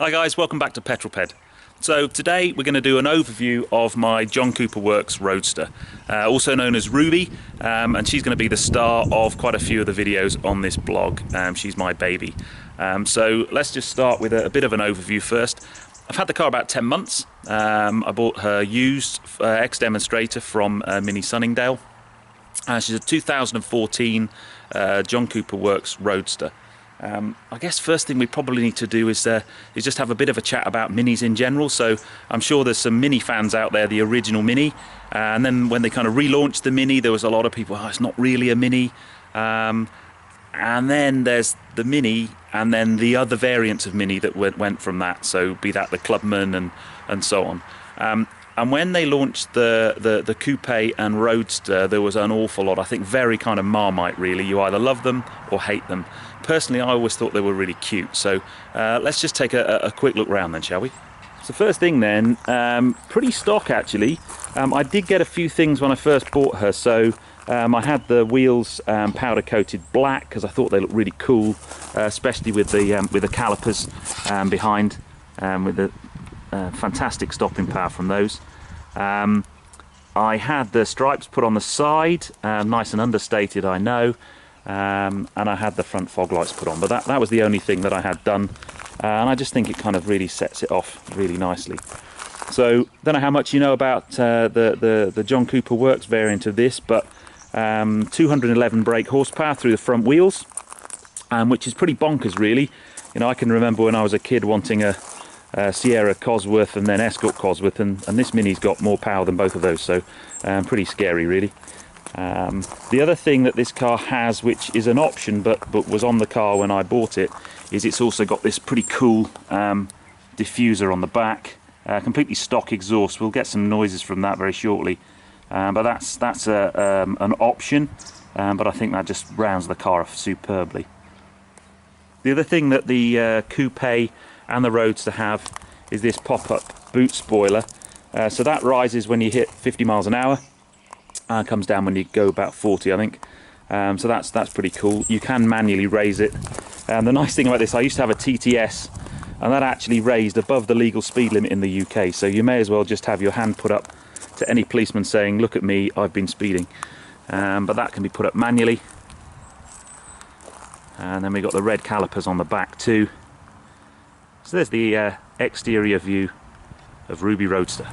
Hi guys, welcome back to Petrol Ped. So today we're going to do an overview of my John Cooper Works Roadster, also known as Ruby, and she's going to be the star of quite a few of the videos on this blog. She's my baby. So let's just start with a bit of an overview first. I've had the car about 10 months. I bought her used ex-demonstrator from Mini Sunningdale. She's a 2014 John Cooper Works Roadster. I guess first thing we probably need to do is just have a bit of a chat about Minis in general. So I'm sure there's some Mini fans out there, the original Mini, and then when they kind of relaunched the Mini, there was a lot of people, oh, it's not really a Mini. And then there's the Mini, and then the other variants of Mini that went from that. So be that the Clubman and so on. And when they launched the Coupe and Roadster, there was an awful lot, I think very kind of Marmite really. You either love them or hate them. Personally, I always thought they were really cute. So let's just take a quick look round then, shall we? So first thing then, pretty stock actually. I did get a few things when I first bought her. So I had the wheels powder coated black because I thought they looked really cool, especially with the calipers behind, with the fantastic stopping power from those. I had the stripes put on the side, nice and understated, I know. And I had the front fog lights put on, but that was the only thing that I had done, and I just think it kind of really sets it off really nicely. So don't know how much you know about the John Cooper Works variant of this, but 211 brake horsepower through the front wheels, which is pretty bonkers really. You know, I can remember when I was a kid wanting a Sierra Cosworth and then Escort Cosworth, and this Mini's got more power than both of those, so pretty scary really. The other thing that this car has, which is an option but was on the car when I bought it, is it's also got this pretty cool diffuser on the back, completely stock exhaust. We'll get some noises from that very shortly, but that's an option, but I think that just rounds the car off superbly. The other thing that the Coupe and the Roadster have is this pop-up boot spoiler. So that rises when you hit 50 miles an hour. Comes down when you go about 40, I think. So that's pretty cool. You can manually raise it. The nice thing about this, I used to have a TTS, and that actually raised above the legal speed limit in the UK. So you may as well just have your hand put up to any policeman saying, "Look at me, I've been speeding." But that can be put up manually. And then we've got the red calipers on the back too. So there's the exterior view of Ruby Roadster.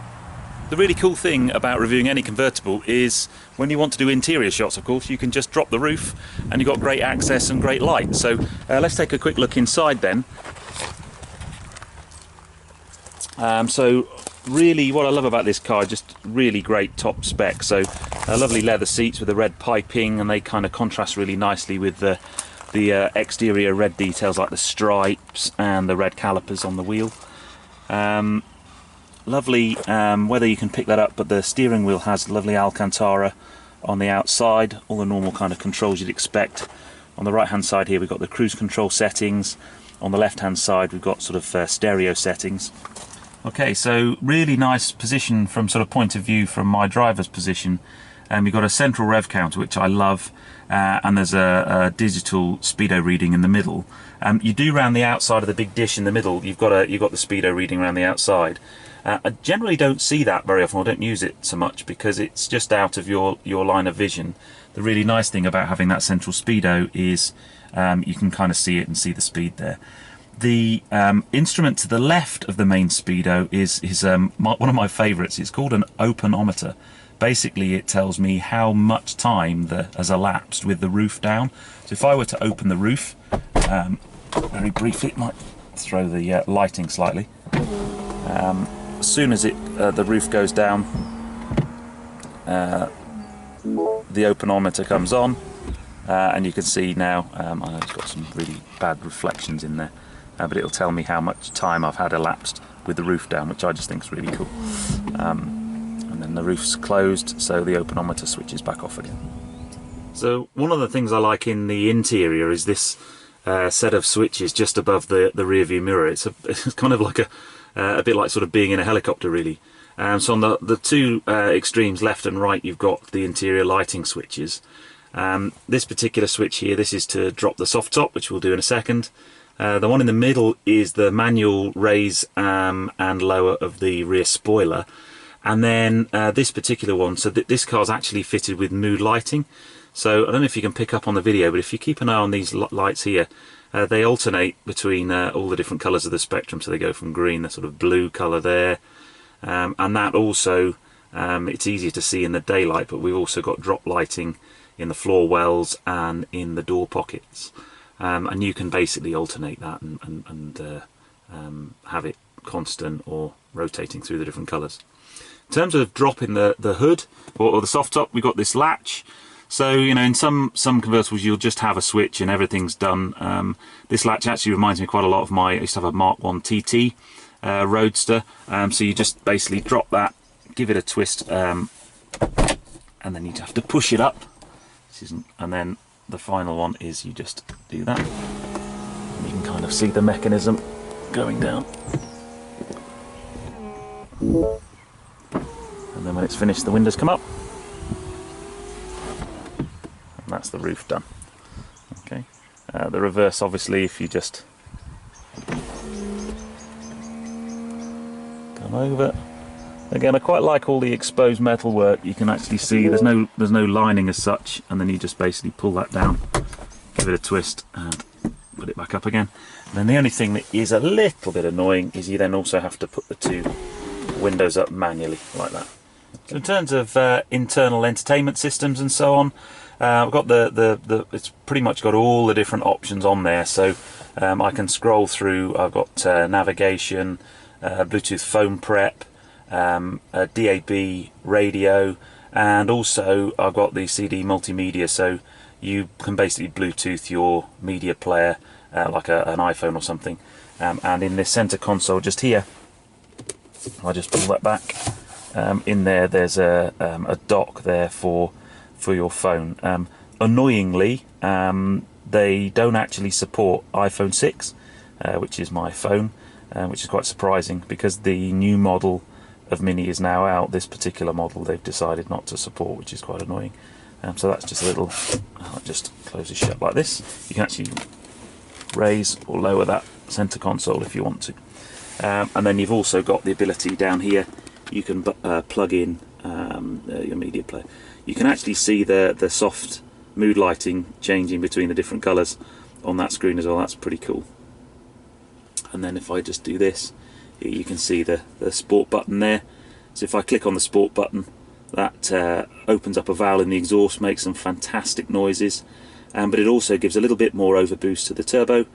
The really cool thing about reviewing any convertible is when you want to do interior shots, of course, you can just drop the roof and you've got great access and great light. So let's take a quick look inside then. So really what I love about this car, just really great top spec. So lovely leather seats with the red piping, and they kind of contrast really nicely with the exterior red details like the stripes and the red calipers on the wheel. Lovely, whether you can pick that up, but the steering wheel has lovely Alcantara on the outside, all the normal kind of controls you'd expect. On the right hand side here we've got the cruise control settings, on the left hand side we've got sort of stereo settings. Okay, so really nice position from sort of point of view from my driver's position. We've got a central Rev Counter, which I love, and there's a digital speedo reading in the middle. You do round the outside of the big dish in the middle, you've got the speedo reading around the outside. I generally don't see that very often, I don't use it so much because it's just out of your line of vision. The really nice thing about having that central speedo is you can kind of see it and see the speed there. The instrument to the left of the main speedo is one of my favourites. It's called an Ometer. Basically it tells me how much time has elapsed with the roof down. So if I were to open the roof, very briefly, it might throw the lighting slightly. As soon as the roof goes down, the Ometer comes on, and you can see now it's got some really bad reflections in there, but it'll tell me how much time I've had elapsed with the roof down, which I just think is really cool. And then the roof's closed, so the Ometer switches back off again. So one of the things I like in the interior is this set of switches just above the rear view mirror. It's kind of like a bit like sort of being in a helicopter really. So on the two extremes, left and right, you've got the interior lighting switches. This particular switch here, this is to drop the soft top, which we'll do in a second. The one in the middle is the manual raise and lower of the rear spoiler. And then this particular one, so this car's actually fitted with mood lighting. So I don't know if you can pick up on the video, but if you keep an eye on these lights here, they alternate between all the different colours of the spectrum. So they go from green, the sort of blue colour there, and that also, it's easier to see in the daylight, but we've also got drop lighting in the floor wells and in the door pockets. And you can basically alternate that and have it constant or rotating through the different colours. In terms of dropping the hood or the soft top, we've got this latch. So, you know, in some convertibles you'll just have a switch and everything's done. This latch actually reminds me quite a lot of I used to have a Mark 1 TT Roadster. So you just basically drop that, give it a twist, and then you'd have to push it up. And then the final one is you just do that. And you can kind of see the mechanism going down. And then when it's finished, the windows come up. And that's the roof done. Okay. The reverse, obviously, if you just come over. Again, I quite like all the exposed metal work. You can actually see there's no lining as such, and then you just basically pull that down, give it a twist, and put it back up again. And then the only thing that is a little bit annoying is you then also have to put the two windows up manually like that. So in terms of internal entertainment systems and so on, I've got it's pretty much got all the different options on there. So I can scroll through. I've got navigation, Bluetooth phone prep, a DAB radio, and also I've got the CD multimedia, so you can basically Bluetooth your media player like an iPhone or something. And in this center console just here, I'll just pull that back. In there's a dock there for your phone. Annoyingly, they don't actually support iPhone 6, which is my phone, which is quite surprising because the new model of Mini is now out. This particular model they've decided not to support, which is quite annoying. So that's just a little, I'll just close it shut like this. You can actually raise or lower that center console if you want to. And then you've also got the ability down here, you can plug in your media player. You can actually see the soft mood lighting changing between the different colours on that screen as well. That's pretty cool. And then if I just do this, you can see the sport button there. So if I click on the sport button, that opens up a valve in the exhaust, makes some fantastic noises, but it also gives a little bit more overboost to the turbo,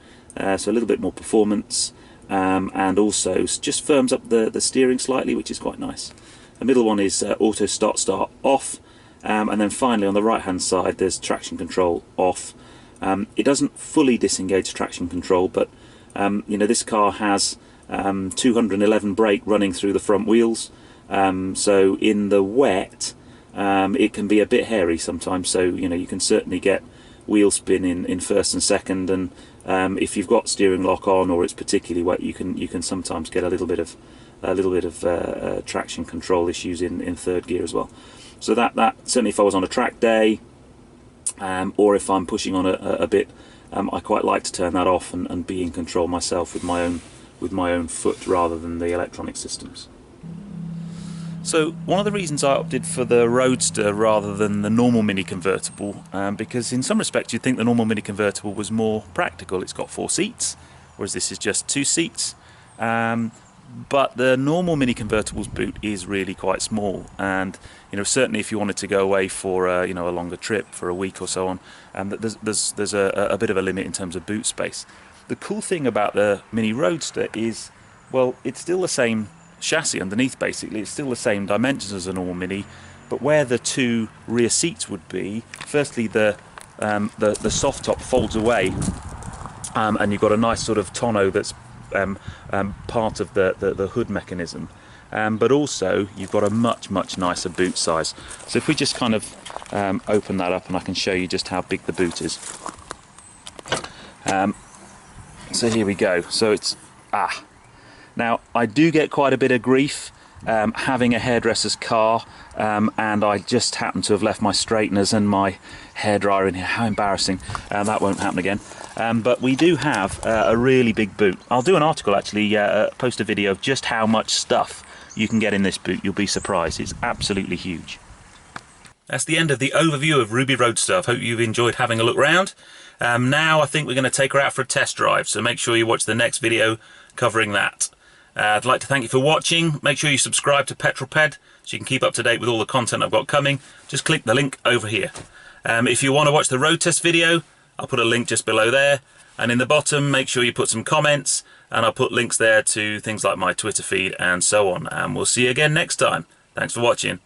so a little bit more performance, and also just firms up the steering slightly, which is quite nice. The middle one is auto start off, and then finally on the right hand side there's traction control off. It doesn't fully disengage traction control, but you know, this car has 211 brake running through the front wheels, so in the wet it can be a bit hairy sometimes, so you know, you can certainly get wheel spin in first and second, and if you've got steering lock on or it's particularly wet, you can sometimes get a little bit of traction control issues in third gear as well. So that certainly, if I was on a track day, or if I'm pushing on a bit, I quite like to turn that off and be in control myself with my own foot rather than the electronic systems. So one of the reasons I opted for the Roadster rather than the normal Mini convertible, because in some respects you'd think the normal Mini convertible was more practical. It's got 4 seats, whereas this is just 2 seats. But the normal Mini convertible's boot is really quite small, and you know, certainly if you wanted to go away for you know, a longer trip for a week or so on, there's a bit of a limit in terms of boot space. The cool thing about the Mini Roadster is, well, it's still the same chassis underneath. Basically it's still the same dimensions as a normal Mini, but where the 2 rear seats would be, firstly the soft top folds away, and you've got a nice sort of tonneau that's part of the hood mechanism, but also you've got a much nicer boot size. So if we just kind of open that up, and I can show you just how big the boot is. So here we go. So it's now I do get quite a bit of grief having a hairdresser's car, and I just happened to have left my straighteners and my hairdryer in here. How embarrassing. That won't happen again. But we do have a really big boot. I'll do an article actually, post a video of just how much stuff you can get in this boot. You'll be surprised. It's absolutely huge. That's the end of the overview of Ruby Roadster. I hope you've enjoyed having a look round. Now I think we're going to take her out for a test drive, so make sure you watch the next video covering that. I'd like to thank you for watching. Make sure you subscribe to Petrol so you can keep up to date with all the content I've got coming. Just click the link over here. If you want to watch the road test video, I'll put a link just below there. And in the bottom, make sure you put some comments, and I'll put links there to things like my Twitter feed and so on. And we'll see you again next time. Thanks for watching.